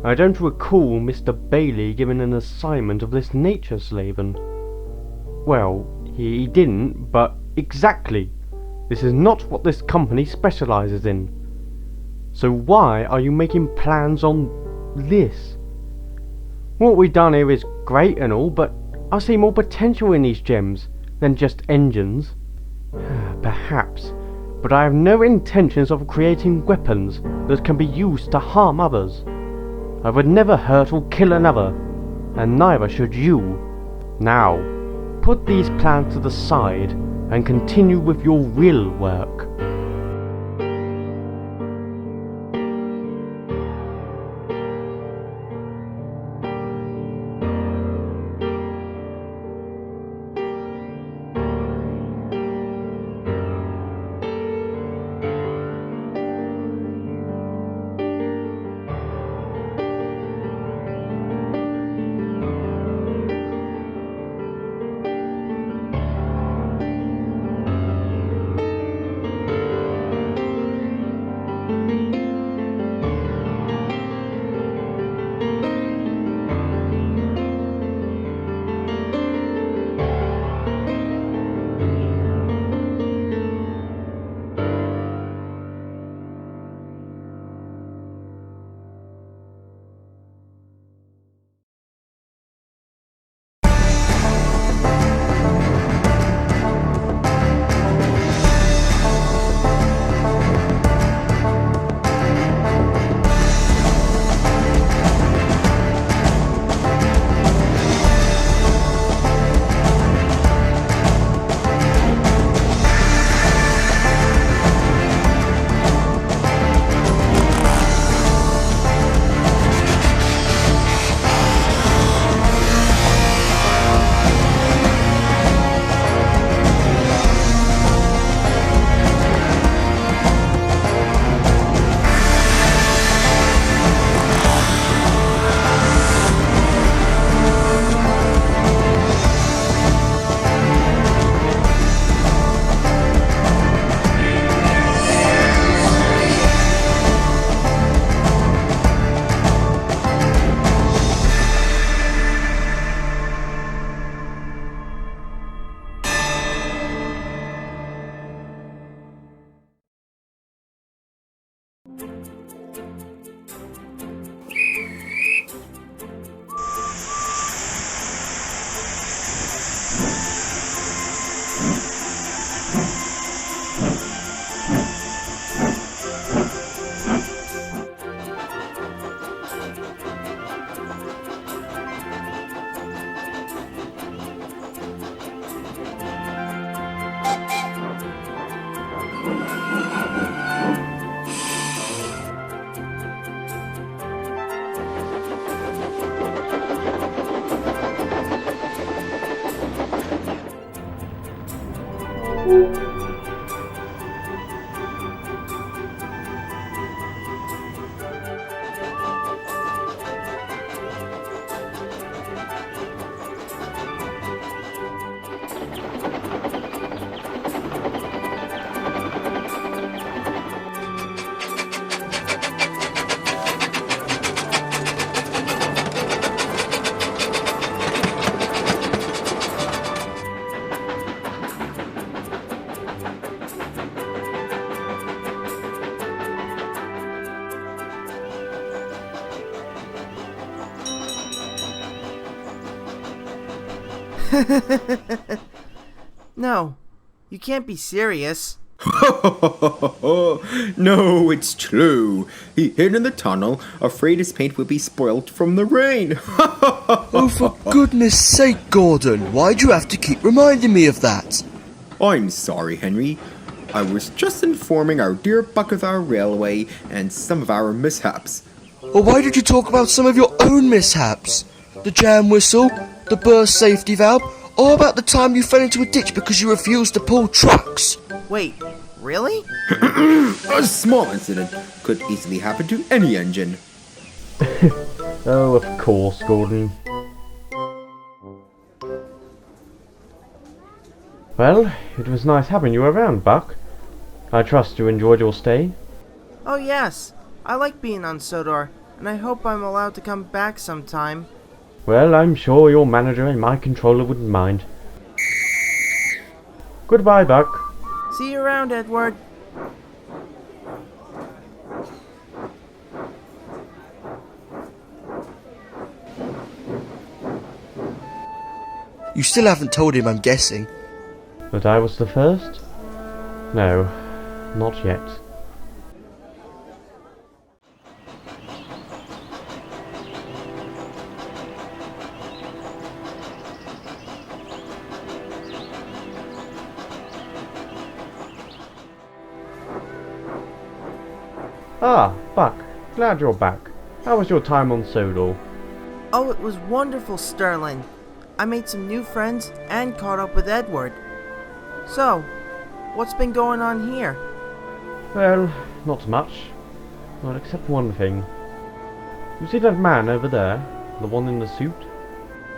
I don't recall Mr. Bailey giving an assignment of this nature, Slaven. Well, he didn't, but exactly. This is not what this company specialises in. So why are you making plans on this? What we've done here is great and all, but I see more potential in these gems than just engines. Perhaps, but I have no intentions of creating weapons that can be used to harm others. I would never hurt or kill another, and neither should you. Now, put these plans to the side and continue with your real work. No, you can't be serious. No, it's true. He hid in the tunnel, afraid his paint would be spoilt from the rain. Oh, for goodness sake, Gordon, why'd you have to keep reminding me of that? I'm sorry, Henry. I was just informing our dear Buckathar Railway and some of our mishaps. Or why did you talk about some of your own mishaps? The jam whistle, the burst safety valve, or about the time you fell into a ditch because you refused to pull trucks? Wait, really? A small incident could easily happen to any engine. Oh, of course, Gordon. Well, it was nice having you around, Buck. I trust you enjoyed your stay. Oh yes, I like being on Sodor, and I hope I'm allowed to come back sometime. Well, I'm sure your manager and my controller wouldn't mind. Goodbye, Buck. See you around, Edward. You still haven't told him, I'm guessing. That I was the first? No, not yet. Ah, Buck, glad you're back. How was your time on Sodor? Oh, it was wonderful, Sterling. I made some new friends and caught up with Edward. So, what's been going on here? Well, not much. Well, except one thing. You see that man over there? The one in the suit?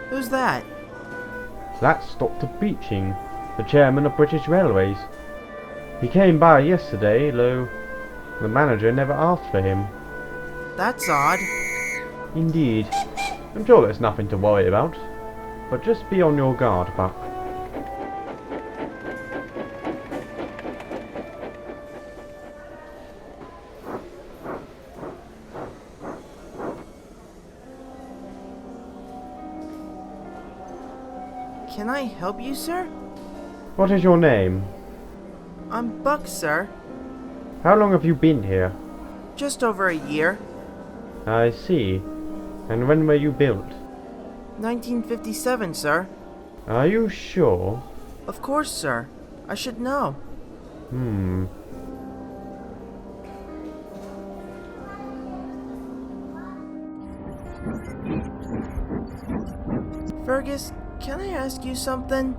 Who's that? That's Dr. Beeching, the chairman of British Railways. He came by yesterday, though the manager never asked for him. That's odd. Indeed. I'm sure there's nothing to worry about. But just be on your guard, Buck. Can I help you, sir? What is your name? I'm Buck, sir. How long have you been here? Just over a year. I see. And when were you built? 1957, sir. Are you sure? Of course, sir. I should know. Fergus, can I ask you something?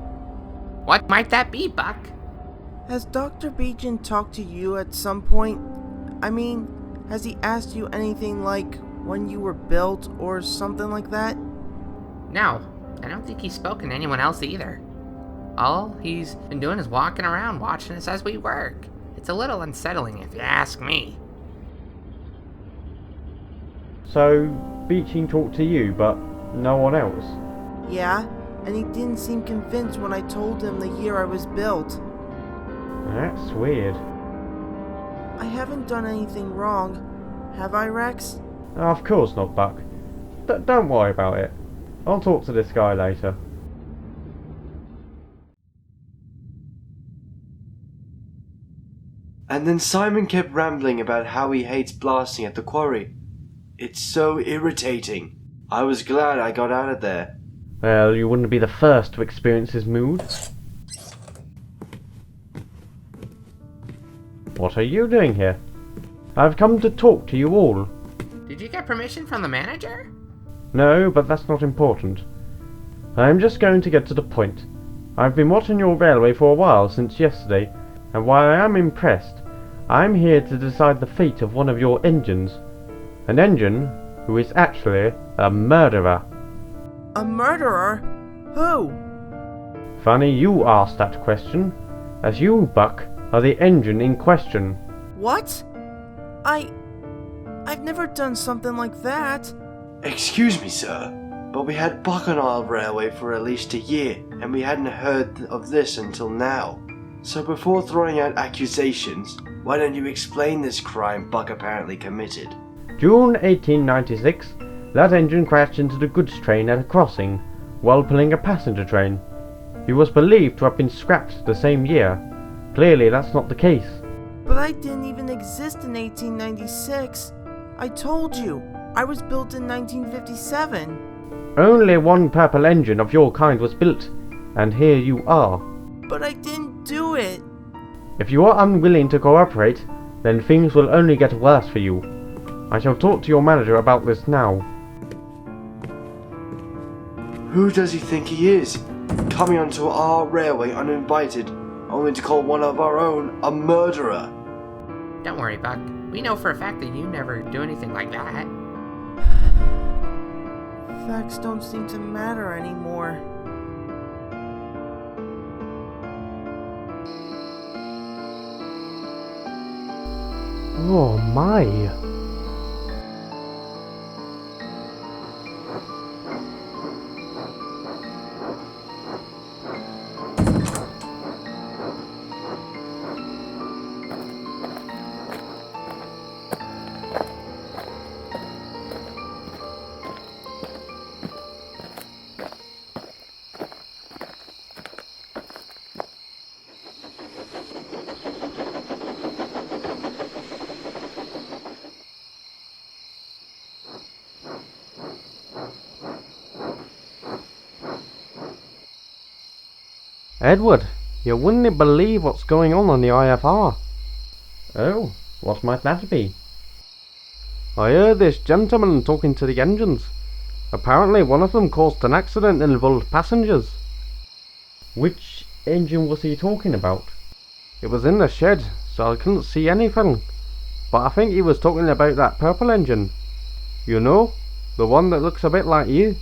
What might that be, Buck? Has Dr. Beechin talked to you at some point? I mean, has he asked you anything like when you were built or something like that? No, I don't think he's spoken to anyone else either. All he's been doing is walking around watching us as we work. It's a little unsettling if you ask me. So, Beeching talked to you, but no one else? Yeah, and he didn't seem convinced when I told him the year I was built. That's weird. I haven't done anything wrong, have I, Rex? Of course not, Buck. Don't worry about it. I'll talk to this guy later. And then Simon kept rambling about how he hates blasting at the quarry. It's so irritating. I was glad I got out of there. Well, you wouldn't be the first to experience his mood. What are you doing here? I've come to talk to you all. Did you get permission from the manager? No, but that's not important. I'm just going to get to the point. I've been watching your railway for a while since yesterday, and while I am impressed, I'm here to decide the fate of one of your engines. An engine who is actually a murderer. A murderer? Who? Funny you asked that question, as you, Buck, are the engine in question. What? I've never done something like that. Excuse me, sir, but we had Buck on our railway for at least a year, and we hadn't heard of this until now. So before throwing out accusations, why don't you explain this crime Buck apparently committed? June 1896, that engine crashed into the goods train at a crossing, while pulling a passenger train. He was believed to have been scrapped the same year. Clearly that's not the case. But I didn't even exist in 1896. I told you, I was built in 1957. Only one purple engine of your kind was built, and here you are. But I didn't do it. If you are unwilling to cooperate, then things will only get worse for you. I shall talk to your manager about this now. Who does he think he is? Coming onto our railway uninvited, only to call one of our own a murderer. Don't worry, Buck. We know for a fact that you never do anything like that. Facts don't seem to matter anymore. Oh my. Edward, you wouldn't believe what's going on the IFR. Oh, what might that be? I heard this gentleman talking to the engines. Apparently one of them caused an accident and involved passengers. Which engine was he talking about? It was in the shed, so I couldn't see anything. But I think he was talking about that purple engine. You know, the one that looks a bit like you.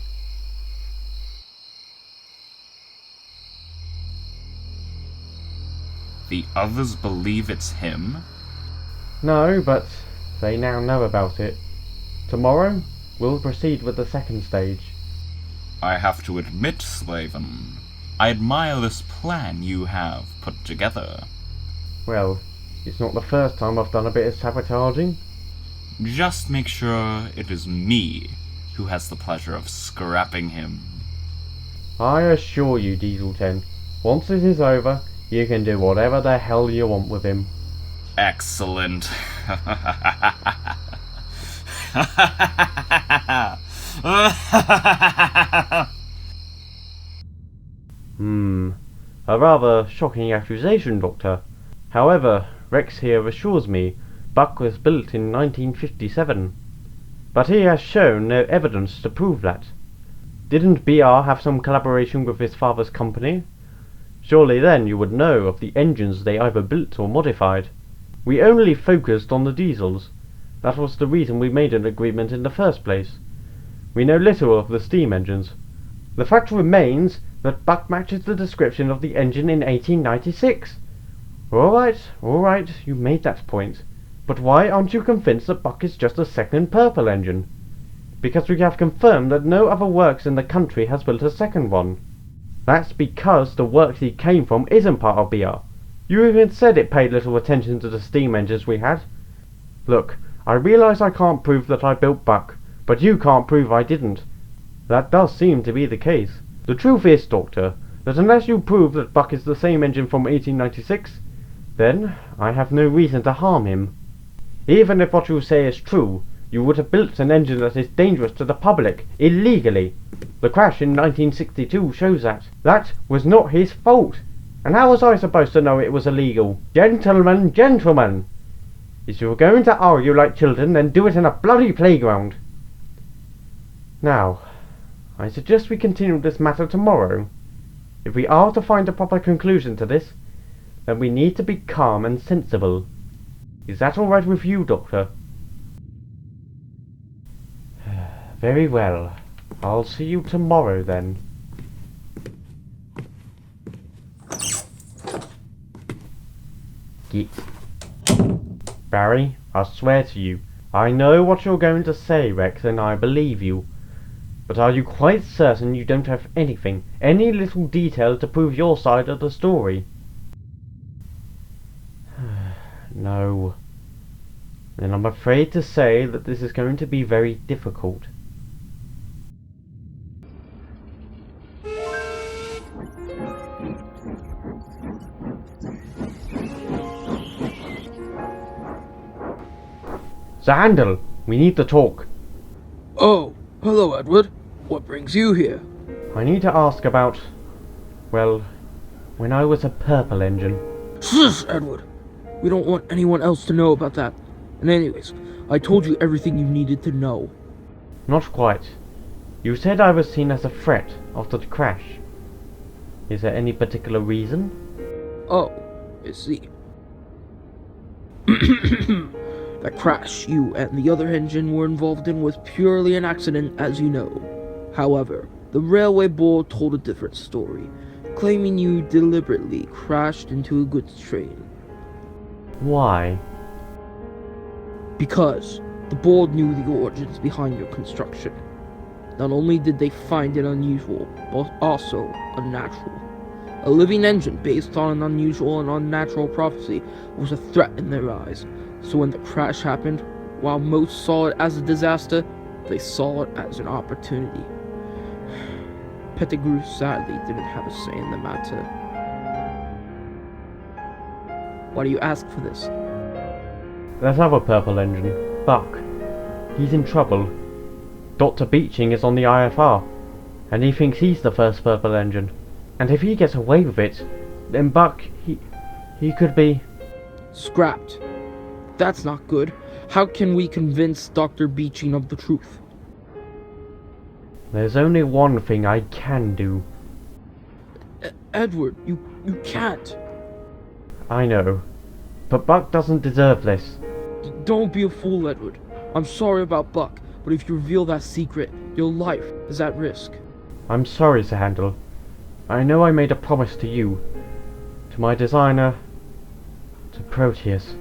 The others believe it's him? No, but they now know about it. Tomorrow, we'll proceed with the second stage. I have to admit, Slaven, I admire this plan you have put together. Well, it's not the first time I've done a bit of sabotaging. Just make sure it is me who has the pleasure of scrapping him. I assure you, Diesel 10, once this is over, you can do whatever the hell you want with him. Excellent. A rather shocking accusation, Doctor. However, Rex here assures me Buck was built in 1957. But he has shown no evidence to prove that. Didn't BR have some collaboration with his father's company? Surely then you would know of the engines they either built or modified. We only focused on the diesels. That was the reason we made an agreement in the first place. We know little of the steam engines. The fact remains that Buck matches the description of the engine in 1896. Alright, you made that point. But why aren't you convinced that Buck is just a second purple engine? Because we have confirmed that no other works in the country has built a second one. That's because the works he came from isn't part of BR. You even said it paid little attention to the steam engines we had. Look, I realise I can't prove that I built Buck, but you can't prove I didn't. That does seem to be the case. The truth is, Doctor, that unless you prove that Buck is the same engine from 1896, then I have no reason to harm him. Even if what you say is true, you would have built an engine that is dangerous to the public, illegally. The crash in 1962 shows that. That was not his fault. And how was I supposed to know it was illegal? Gentlemen! If you're going to argue like children, then do it in a bloody playground. Now, I suggest we continue this matter tomorrow. If we are to find a proper conclusion to this, then we need to be calm and sensible. Is that all right with you, Doctor? Very well. I'll see you tomorrow then. Geek. Barry, I swear to you, I know what you're going to say, Rex, and I believe you. But are you quite certain you don't have anything, any little detail to prove your side of the story? No. Then I'm afraid to say that this is going to be very difficult. The handle! We need to talk. Oh, hello, Edward. What brings you here? I need to ask about, well, when I was a purple engine. Shush, Edward. We don't want anyone else to know about that. And anyways, I told you everything you needed to know. Not quite. You said I was seen as a threat after the crash. Is there any particular reason? Oh, I see. That crash you and the other engine were involved in was purely an accident, as you know. However, the railway board told a different story, claiming you deliberately crashed into a goods train. Why? Because the board knew the origins behind your construction. Not only did they find it unusual, but also unnatural. A living engine based on an unusual and unnatural prophecy was a threat in their eyes. So when the crash happened, while most saw it as a disaster, they saw it as an opportunity. Pettigrew sadly didn't have a say in the matter. Why do you ask for this? That other purple engine, Buck. He's in trouble. Dr. Beeching is on the IFR, and he thinks he's the first purple engine. And if he gets away with it, then Buck, he could be... Scrapped. That's not good. How can we convince Dr. Beeching of the truth? There's only one thing I can do. Edward, you can't. I know. But Buck doesn't deserve this. Don't be a fool, Edward. I'm sorry about Buck, but if you reveal that secret, your life is at risk. I'm sorry, Sir Handel. I know I made a promise to you, to my designer, to Proteus.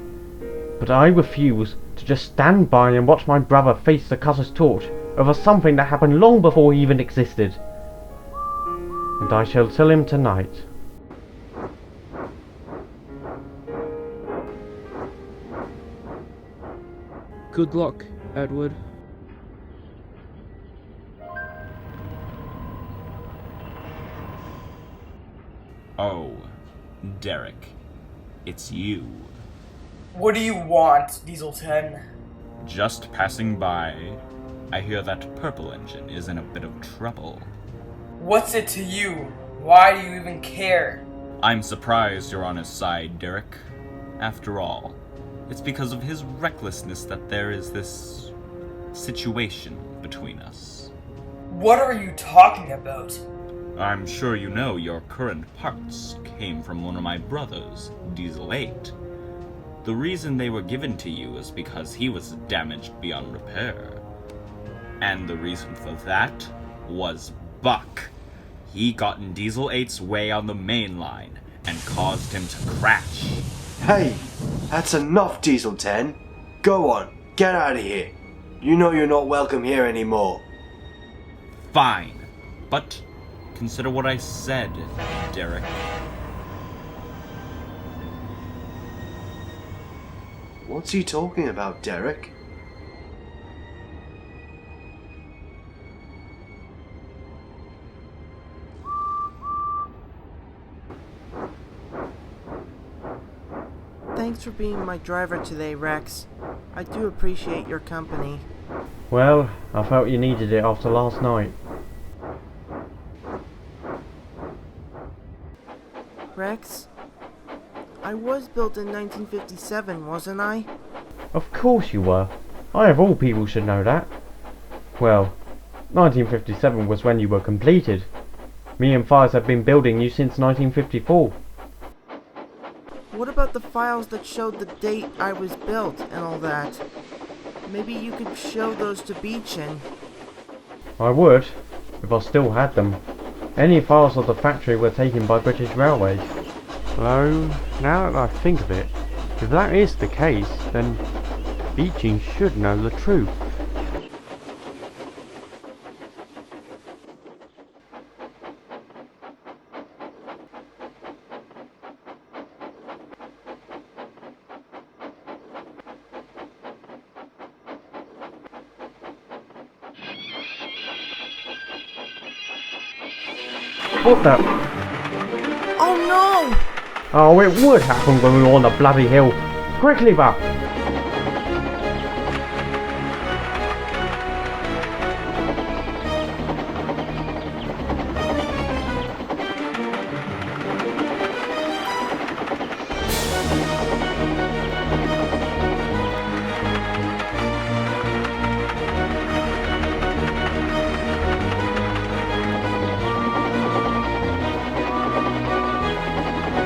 But I refuse to just stand by and watch my brother face the cutter's torch over something that happened long before he even existed. And I shall tell him tonight. Good luck, Edward. Oh, Derek. It's you. What do you want, Diesel 10? Just passing by, I hear that purple engine is in a bit of trouble. What's it to you? Why do you even care? I'm surprised you're on his side, Derek. After all, it's because of his recklessness that there is this situation between us. What are you talking about? I'm sure you know your current parts came from one of my brothers, Diesel 8. The reason they were given to you is because he was damaged beyond repair. And the reason for that was Buck. He got in Diesel 8's way on the main line and caused him to crash. Hey, that's enough, Diesel 10. Go on, get out of here. You know you're not welcome here anymore. Fine, but consider what I said, Derek. What's he talking about, Derek? Thanks for being my driver today, Rex. I do appreciate your company. Well, I felt you needed it after last night. Rex? I was built in 1957, wasn't I? Of course you were. I of all people should know that. Well, 1957 was when you were completed. Me and Fires have been building you since 1954. What about the files that showed the date I was built and all that? Maybe you could show those to Beechin. I would, if I still had them. Any files of the factory were taken by British Railways. Though, now that I think of it, if that is the case, then Beeching should know the truth. What the? Oh no! Oh, it would happen when we were on the bloody hill. Quickly, Buck!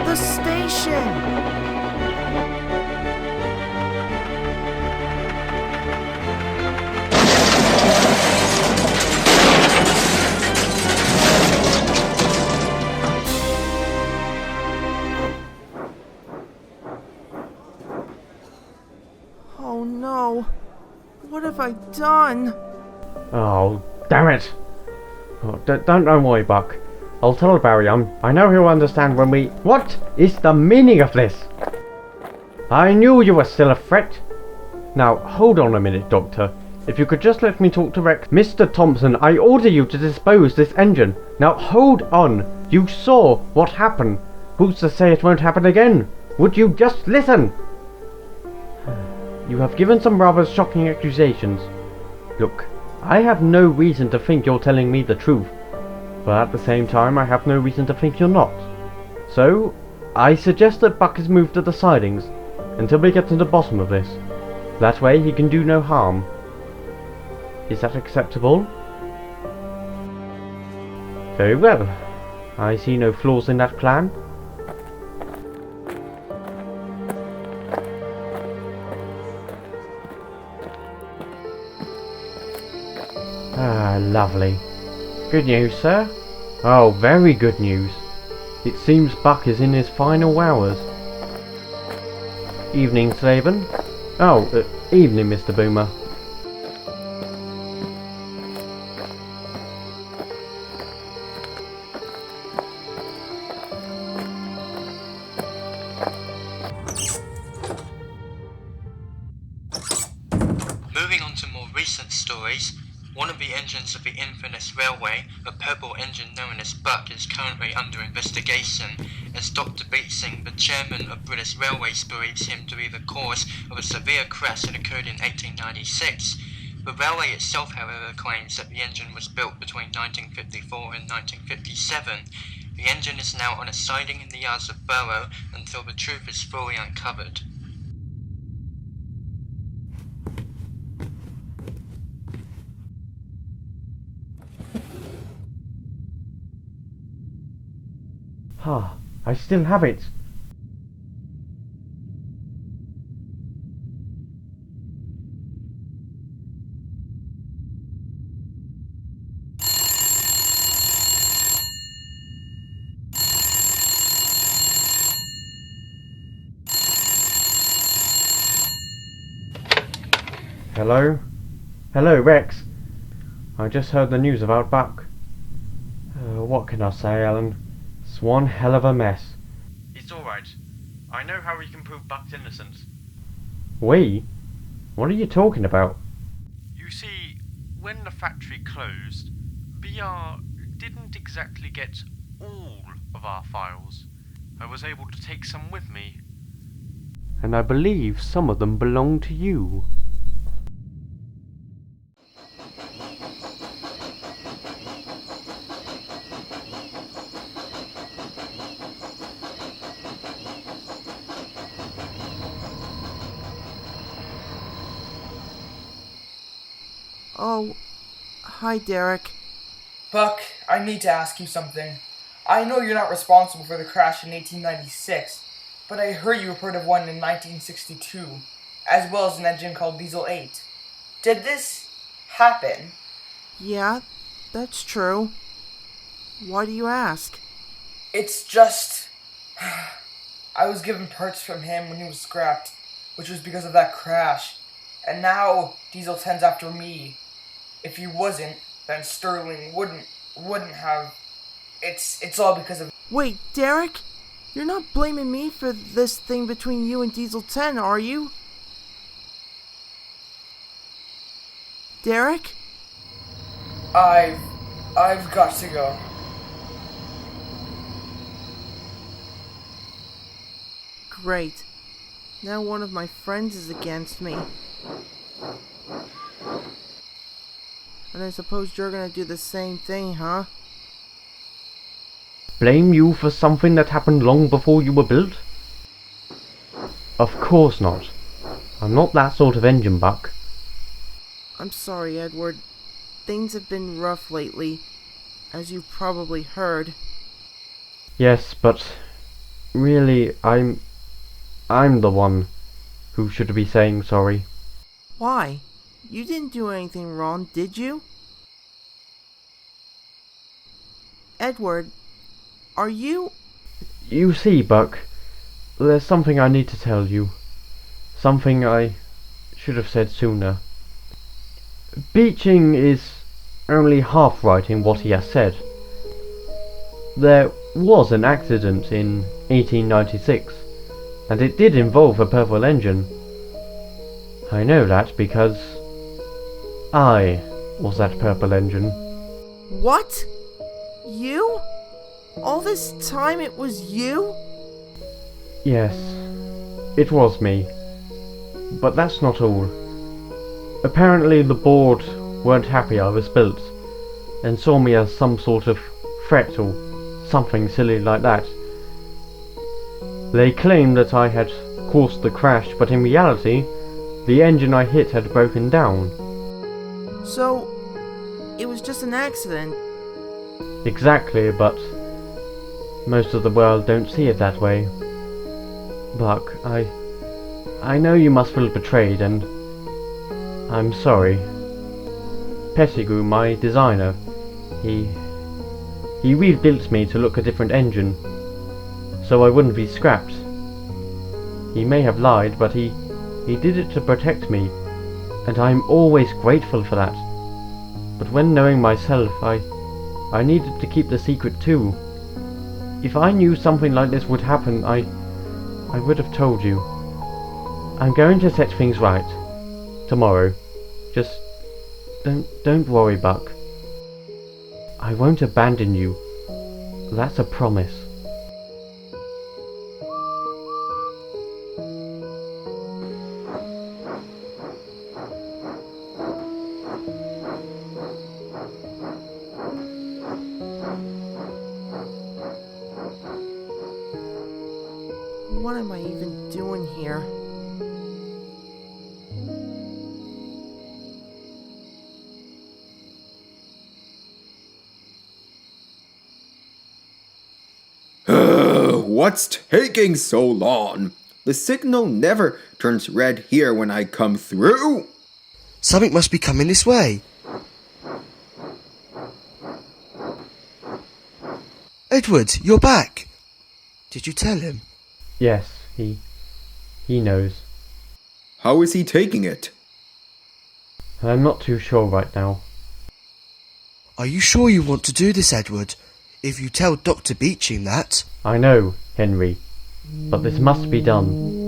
The station! Oh no! What have I done? Oh, damn it! Oh, don't worry, Buck. I'll tell Barry. I know he'll understand when we... What is the meaning of this? I knew you were still a threat. Now, hold on a minute, Doctor. If you could just let me talk to Rex. Mr. Thompson, I order you to dispose this engine. Now, hold on. You saw what happened. Who's to say it won't happen again? Would you just listen? You have given some rather shocking accusations. Look, I have no reason to think you're telling me the truth. but at the same time I have no reason to think you're not. So, I suggest that Buck is moved to the sidings until we get to the bottom of this. That way he can do no harm. Is that acceptable? Very well. I see no flaws in that plan. Ah, lovely. Good news, sir? Oh, very good news. It seems Buck is in his final hours. Evening, Slaven. Oh, evening, Mr. Boomer. Moving on to more recent stories, one of the engines of the In-Furness railway, a purple engine known as Buck, is currently under investigation, as Dr. Beatsing, the chairman of British Railways, believes him to be the cause of a severe crash that occurred in 1896. The railway itself, however, claims that the engine was built between 1954 and 1957. The engine is now on a siding in the yards of Borough until the truth is fully uncovered. Ah, I still have it. Hello? Hello, Rex. I just heard the news about Buck. What can I say, Alan? It's one hell of a mess. It's alright. I know how we can prove Buck's innocence. We? What are you talking about? You see, when the factory closed, BR didn't exactly get all of our files. I was able to take some with me. And I believe some of them belong to you. Oh, hi, Derek. Buck, I need to ask you something. I know you're not responsible for the crash in 1896, but I heard you reported one in 1962, as well as an engine called Diesel 8. Did this happen? Yeah, that's true. Why do you ask? It's just... I was given parts from him when he was scrapped, which was because of that crash. And now Diesel 10's after me. If he wasn't, then Sterling wouldn't have. It's all because of... Wait, Derek? You're not blaming me for this thing between you and Diesel 10, are you? Derek? I've got to go. Great. Now one of my friends is against me. And I suppose you're gonna do the same thing, huh? Blame you for something that happened long before you were built? Of course not. I'm not that sort of engine, Buck. I'm sorry, Edward. Things have been rough lately, as you've probably heard. Yes, but really, I'm the one who should be saying sorry. Why? You didn't do anything wrong, did you? Edward, are you... You see, Buck, there's something I need to tell you. Something I should have said sooner. Beeching is only half right in what he has said. There was an accident in 1896, and it did involve a purple engine. I know that because I was that purple engine. What? You? All this time it was you? Yes, it was me. But that's not all. Apparently the board weren't happy I was built, and saw me as some sort of threat or something silly like that. They claimed that I had caused the crash, but in reality, the engine I hit had broken down. So, it was just an accident. Exactly, but most of the world don't see it that way. Buck, I know you must feel betrayed, and I'm sorry. Pettigrew, my designer, he rebuilt me to look a different engine, so I wouldn't be scrapped. He may have lied, but he did it to protect me, and I'm always grateful for that. But when knowing myself, I needed to keep the secret too. If I knew something like this would happen, I would have told you. I'm going to set things right. Tomorrow. Just don't worry, Buck. I won't abandon you. That's a promise. What am I even doing here? What's taking so long? The signal never turns red here when I come through. Something must be coming this way. Edward, you're back. Did you tell him? Yes, he knows. How is he taking it? I'm not too sure right now. Are you sure you want to do this, Edward? If you tell Dr. Beeching that... I know, Henry, but this must be done.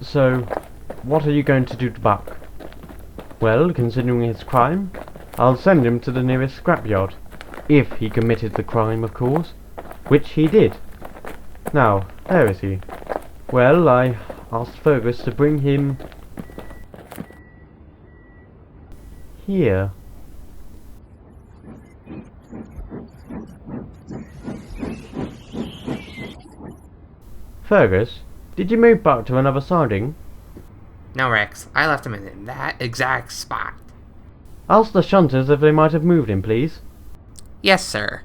So, what are you going to do to Buck? Well, considering his crime, I'll send him to the nearest scrapyard. If he committed the crime, of course. Which he did. Now, where is he? Well, I asked Fergus to bring him... here. Fergus, did you move Buck to another siding? No, Rex. I left him in that exact spot. Ask the shunters if they might have moved him, please. Yes, sir.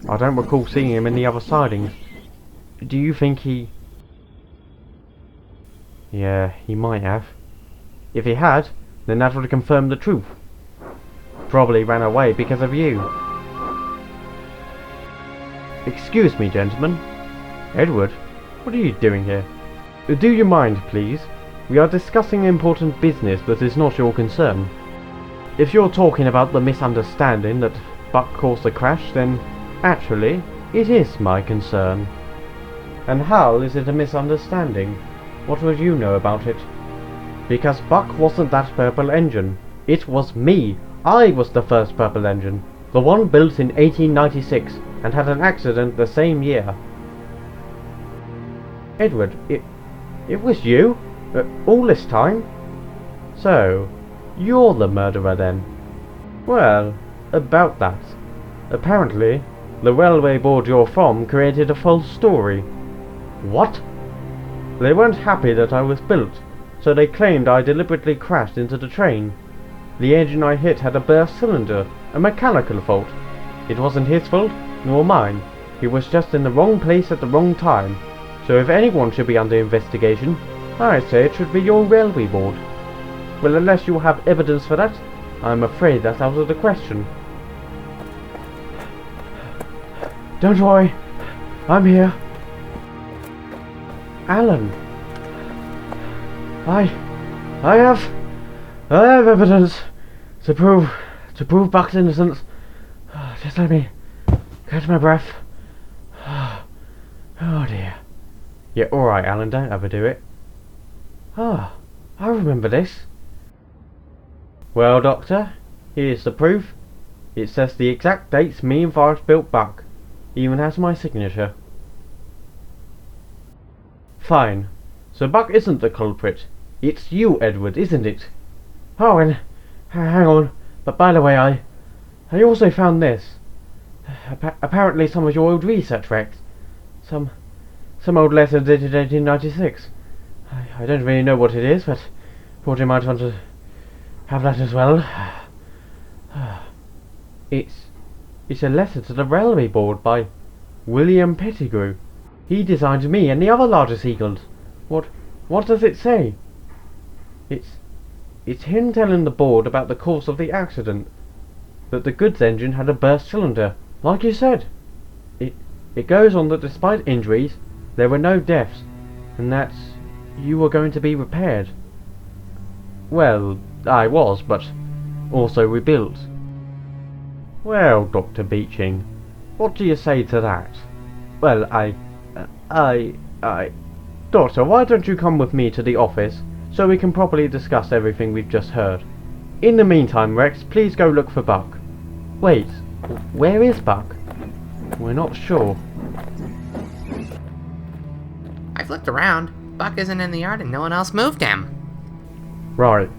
I don't recall seeing him in the other sidings. Do you think he... Yeah, he might have. If he had, then that would confirm the truth. Probably ran away because of you. Excuse me, gentlemen. Edward, what are you doing here? Do you mind, please? We are discussing important business that is not your concern. If you're talking about the misunderstanding that Buck caused the crash, then actually, it is my concern. And how is it a misunderstanding? What would you know about it? Because Buck wasn't that purple engine. It was me. I was the first purple engine. The one built in 1896 and had an accident the same year. Edward, it was you? All this time? So, you're the murderer then? Well, about that. Apparently, the railway board you're from created a false story. What? They weren't happy that I was built, so they claimed I deliberately crashed into the train. The engine I hit had a burst cylinder, a mechanical fault. It wasn't his fault, nor mine. He was just in the wrong place at the wrong time. So if anyone should be under investigation, I'd say it should be your railway board. Well, unless you have evidence for that, I'm afraid that's out of the question. Don't worry, I'm here. Alan, I have evidence to prove Buck's innocence. Just let me catch my breath. Oh dear. Yeah, alright, Alan, don't overdo it. Ah, I remember this. Well, Doctor, here's the proof. It says the exact dates me and Forrest built Buck. Even has my signature. Fine. So Buck isn't the culprit. It's you, Edward, isn't it? Oh, and hang on. But by the way, I also found this. Apparently some of your old research recs. Some old letter dated 1896. I don't really know what it is, but thought you might want to have that as well. It's a letter to the railway board by William Pettigrew. He designed me and the other larger seagulls. What does it say? It's him telling the board about the cause of the accident. That the goods engine had a burst cylinder, like you said. It goes on that despite injuries, there were no deaths, and that you were going to be repaired. Well, I was, but also rebuilt. Well, Dr. Beeching, what do you say to that? Well, Doctor, why don't you come with me to the office so we can properly discuss everything we've just heard? In the meantime, Rex, please go look for Buck. Wait, where is Buck? We're not sure. I've looked around. Buck isn't in the yard and no one else moved him. Right.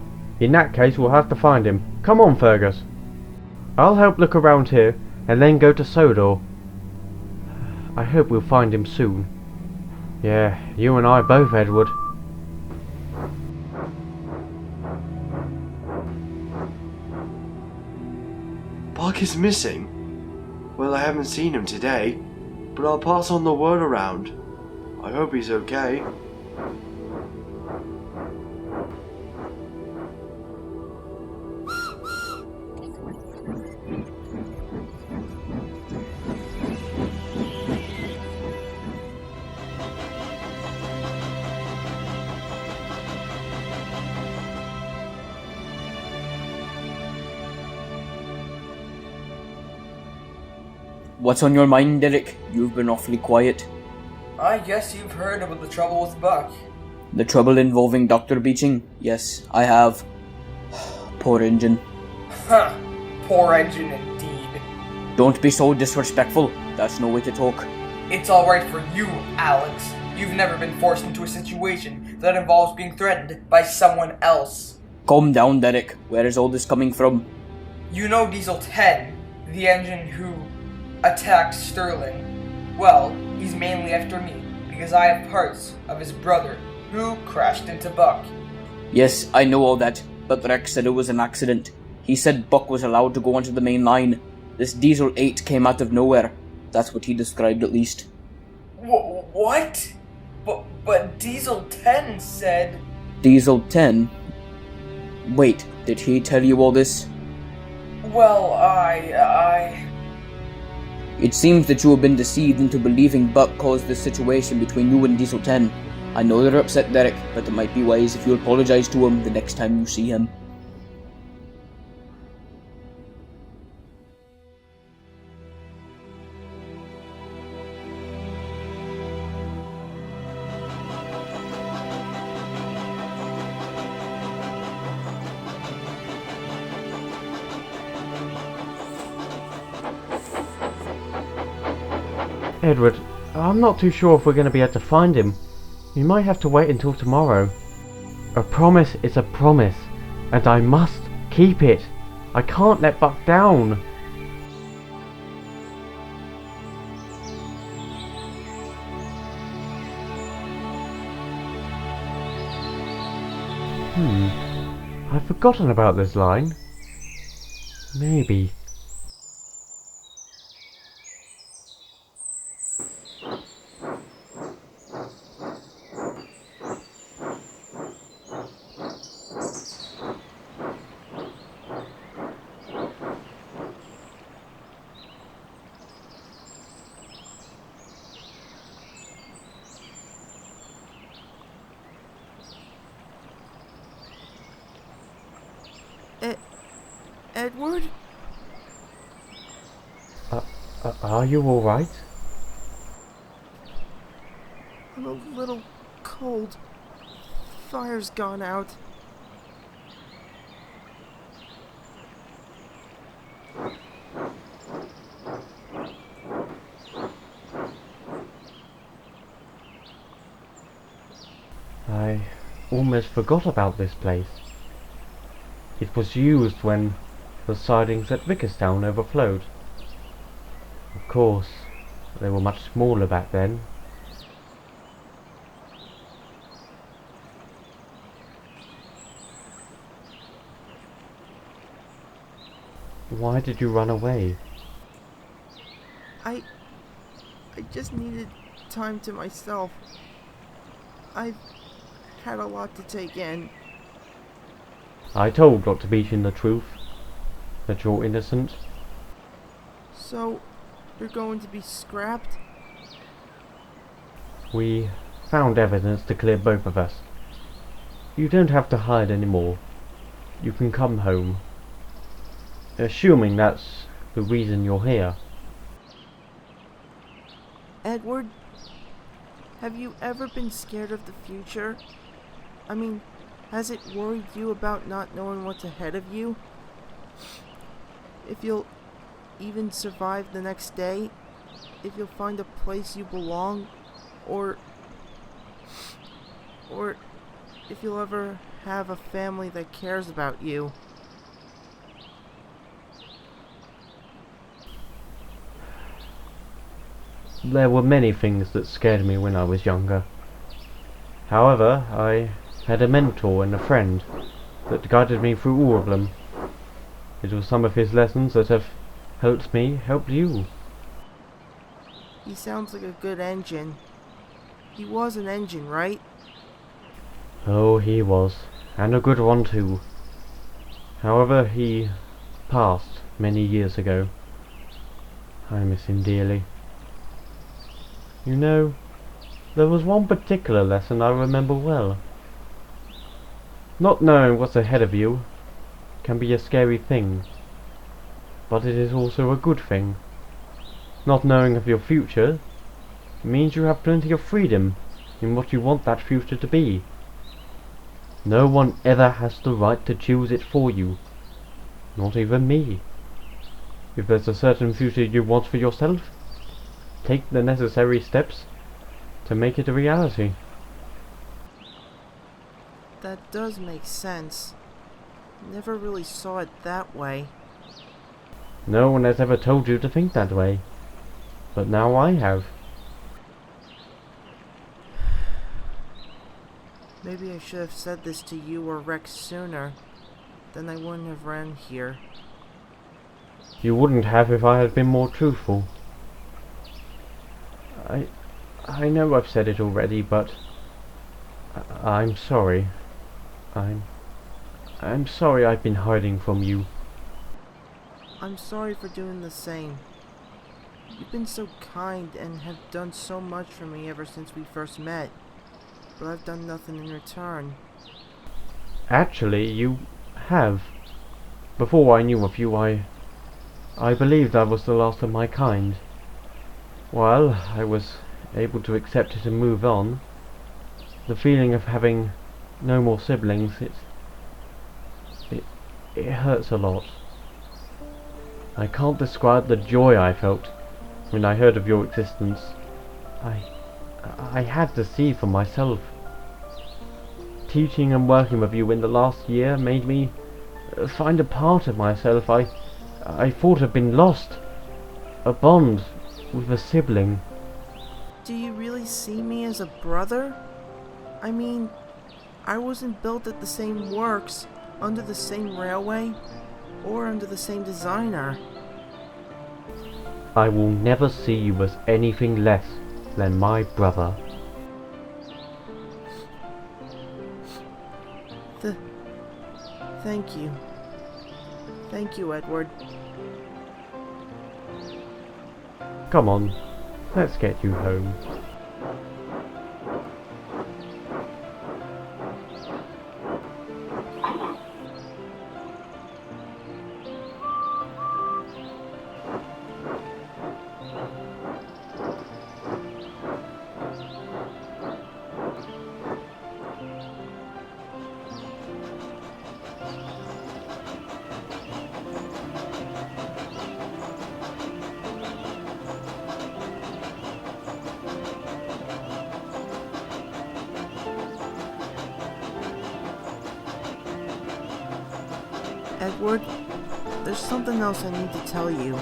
In that case, we'll have to find him. Come on, Fergus. I'll help look around here and then go to Sodor. I hope we'll find him soon. Yeah, you and I both, Edward. Buck is missing? Well, I haven't seen him today, but I'll pass on the word around. I hope he's okay. What's on your mind, Derek? You've been awfully quiet. I guess you've heard about the trouble with Buck. The trouble involving Dr. Beeching? Yes, I have. Poor engine. Huh. Poor engine indeed. Don't be so disrespectful. That's no way to talk. It's alright for you, Alex. You've never been forced into a situation that involves being threatened by someone else. Calm down, Derek. Where is all this coming from? You know Diesel 10, the engine who attacked Sterling. Well, he's mainly after me, because I have parts of his brother, who crashed into Buck. Yes, I know all that, but Rex said it was an accident. He said Buck was allowed to go onto the main line. This Diesel 8 came out of nowhere. That's what he described, at least. What? But Diesel 10 said... Diesel 10? Wait, did he tell you all this? Well, It seems that you have been deceived into believing Buck caused this situation between you and Diesel 10. I know you're upset, Derek, but it might be wise if you apologize to him the next time you see him. Edward, I'm not too sure if we're going to be able to find him. We might have to wait until tomorrow. A promise is a promise, and I must keep it. I can't let Buck down. I've forgotten about this line. Maybe. Edward? Are you alright? I'm a little cold. Fire's gone out. I almost forgot about this place. It was used when the sidings at Vickerstown overflowed. Of course, they were much smaller back then. Why did you run away? I just needed time to myself. I've had a lot to take in. I told Dr. Beechin the truth, that you're innocent. So, you're going to be scrapped? We found evidence to clear both of us. You don't have to hide anymore. You can come home. Assuming that's the reason you're here. Edward, have you ever been scared of the future? I mean, has it worried you about not knowing what's ahead of you? If you'll even survive the next day? If you'll find a place you belong? Or if you'll ever have a family that cares about you? There were many things that scared me when I was younger. However, I had a mentor and a friend that guided me through all of them. It was some of his lessons that have helped me help you. He sounds like a good engine. He was an engine, right? Oh, he was, and a good one too. However, he passed many years ago. I miss him dearly. You know, there was one particular lesson I remember well. Not knowing what's ahead of you can be a scary thing, but it is also a good thing. Not knowing of your future means you have plenty of freedom in what you want that future to be. No one ever has the right to choose it for you, not even me. If there's a certain future you want for yourself, take the necessary steps to make it a reality. That does make sense. Never really saw it that way. No one has ever told you to think that way, but now I have. Maybe I should have said this to you or Rex sooner. Then I wouldn't have ran here. You wouldn't have if I had been more truthful. I know I've said it already, but I'm sorry. I'm sorry I've been hiding from you. I'm sorry for doing the same. You've been so kind and have done so much for me ever since we first met. But I've done nothing in return. Actually, you have. Before I knew of you, I believed I was the last of my kind. While I was able to accept it and move on, the feeling of having no more siblings, it hurts a lot. I can't describe the joy I felt when I heard of your existence. I had to see for myself. Teaching and working with you in the last year made me find a part of myself I thought had been lost. A bond with a sibling. Do you really see me as a brother? I mean, I wasn't built at the same works, under the same railway, or under the same designer. I will never see you as anything less than my brother. Thank you. Thank you, Edward. Come on, let's get you home. Edward, there's something else I need to tell you.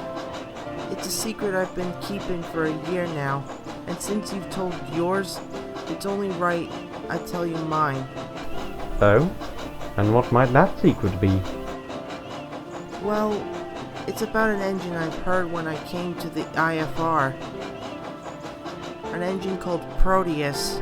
It's a secret I've been keeping for a year now, and since you've told yours, it's only right I tell you mine. Oh? And what might that secret be? Well, it's about an engine I've heard when I came to the IFR. An engine called Proteus.